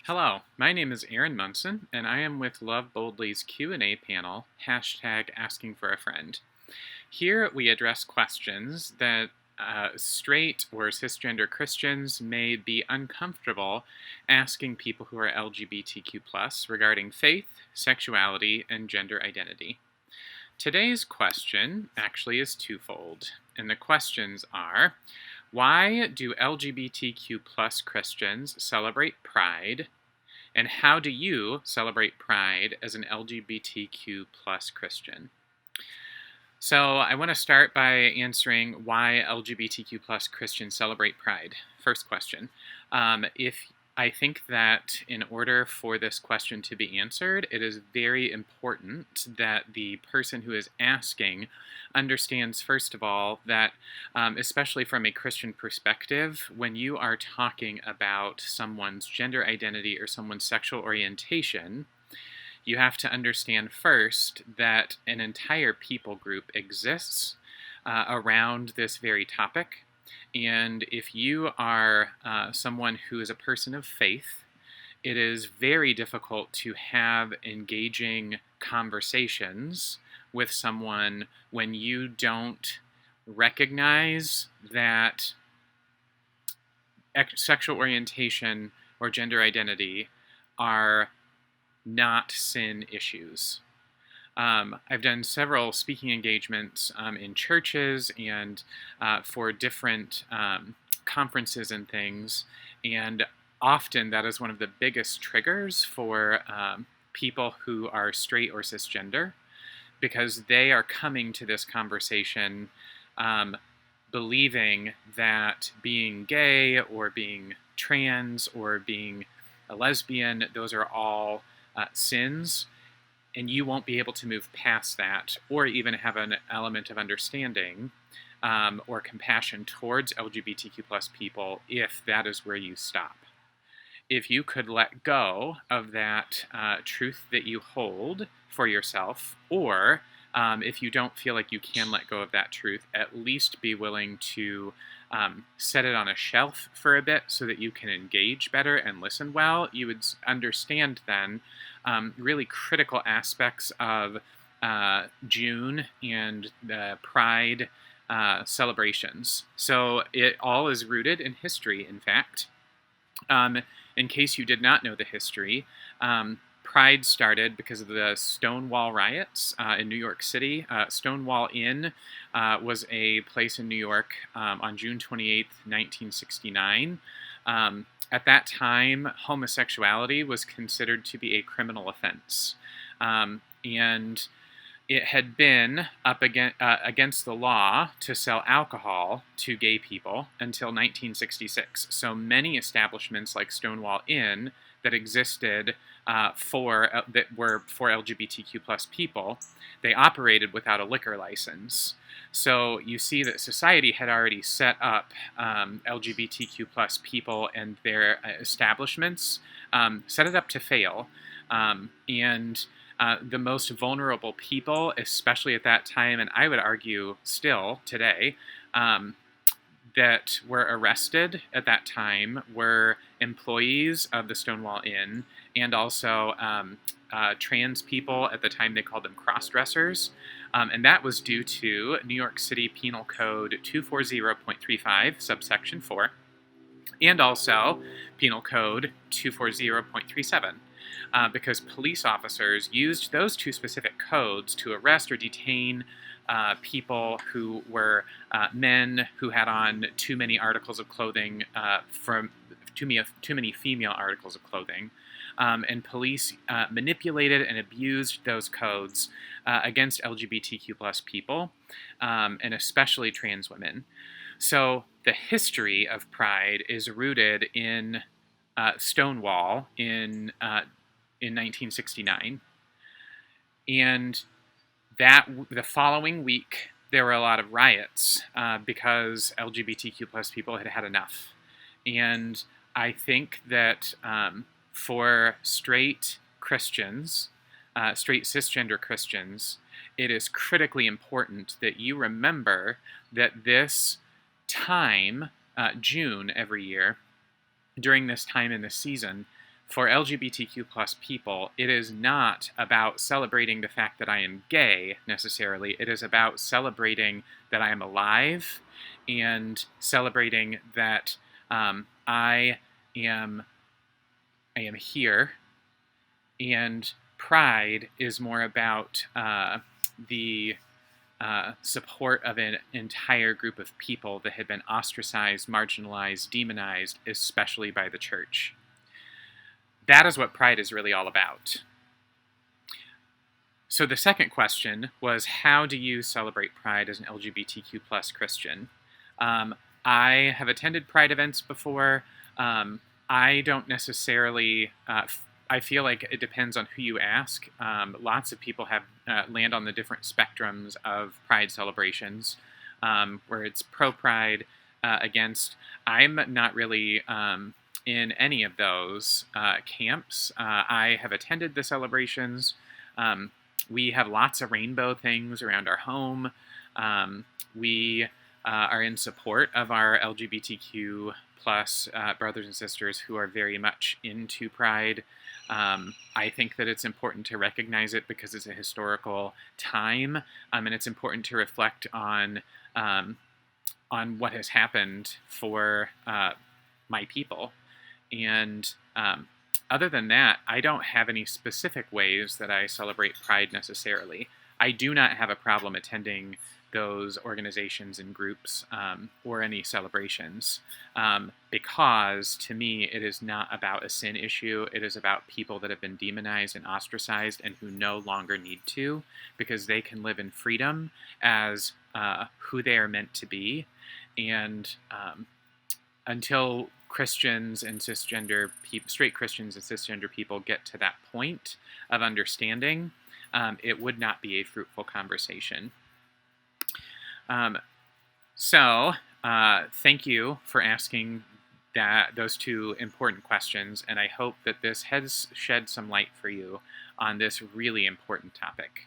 Hello, my name is Aaron Munson, and I am with Love Boldly's Q&A panel, hashtag Asking for a Friend. Here we address questions that straight or cisgender Christians may be uncomfortable asking people who are LGBTQ regarding faith, sexuality, and gender identity. Today's question actually is twofold, and the questions are: why do LGBTQ Christians celebrate Pride? And how do you celebrate Pride as an LGBTQ Christian? So I want to start by answering why LGBTQ Christians celebrate Pride. First question. If I think that in order for this question to be answered, it is very important that the person who is asking understands, first of all, that especially from a Christian perspective, when you are talking about someone's gender identity or someone's sexual orientation, you have to understand first that an entire people group exists around this very topic. And if you are someone who is a person of faith, it is very difficult to have engaging conversations with someone when you don't recognize that sexual orientation or gender identity are not sin issues. I've done several speaking engagements in churches and for different conferences and things, and often that is one of the biggest triggers for people who are straight or cisgender, because they are coming to this conversation believing that being gay or being trans or being a lesbian, those are all sins, and you won't be able to move past that or even have an element of understanding or compassion towards LGBTQ people if that is where you stop. If you could let go of that truth that you hold for yourself, or if you don't feel like you can let go of that truth, at least be willing to set it on a shelf for a bit so that you can engage better and listen well, you would understand then really critical aspects of June and the Pride celebrations. So it all is rooted in history, in fact. In case you did not know the history, Pride started because of the Stonewall riots in New York City. Stonewall Inn was a place in New York on June 28th, 1969. At that time, homosexuality was considered to be a criminal offense. And it had been up against the law to sell alcohol to gay people until 1966. So many establishments like Stonewall Inn that existed that were for LGBTQ people, they operated without a liquor license. So you see that society had already set up LGBTQ people and their establishments, set it up to fail. And the most vulnerable people, especially at that time, and I would argue still today, that were arrested at that time were employees of the Stonewall Inn and also trans people. At the time, they called them cross-dressers. And that was due to New York City Penal Code 240.35, subsection 4, and also Penal Code 240.37. Because police officers used those two specific codes to arrest or detain people who were men who had on too many articles of clothing, from too many female articles of clothing. And police manipulated and abused those codes against LGBTQ people, and especially trans women. So the history of Pride is rooted in Stonewall in 1969. And that the following week, there were a lot of riots because LGBTQ people had had enough. And I think that for straight Christians, straight cisgender Christians, it is critically important that you remember that this time, June every year, during this time in the season, for LGBTQ plus people, it is not about celebrating the fact that I am gay necessarily. It is about celebrating that I am alive and celebrating that I am here. And pride is more about the support of an entire group of people that had been ostracized, marginalized, demonized, especially by the church. That is what pride is really all about. So the second question was, how do you celebrate pride as an LGBTQ plus Christian? I have attended pride events before. I don't necessarily, I feel like it depends on who you ask. Lots of people have land on the different spectrums of pride celebrations, where it's pro-pride, against. I'm not really in any of those camps. I have attended the celebrations. We have lots of rainbow things around our home. We are in support of our LGBTQ plus brothers and sisters who are very much into pride. I think that it's important to recognize it because it's a historical time, and it's important to reflect on what has happened for my people. And other than that, I don't have any specific ways that I celebrate pride necessarily. I do not have a problem attending those organizations and groups or any celebrations because to me it is not about a sin issue. It is about people that have been demonized and ostracized and who no longer need to, because they can live in freedom as who they are meant to be. And until Christians and cisgender people, straight Christians and cisgender people get to that point of understanding, it would not be a fruitful conversation. So thank you for asking those two important questions, and I hope that this has shed some light for you on this really important topic.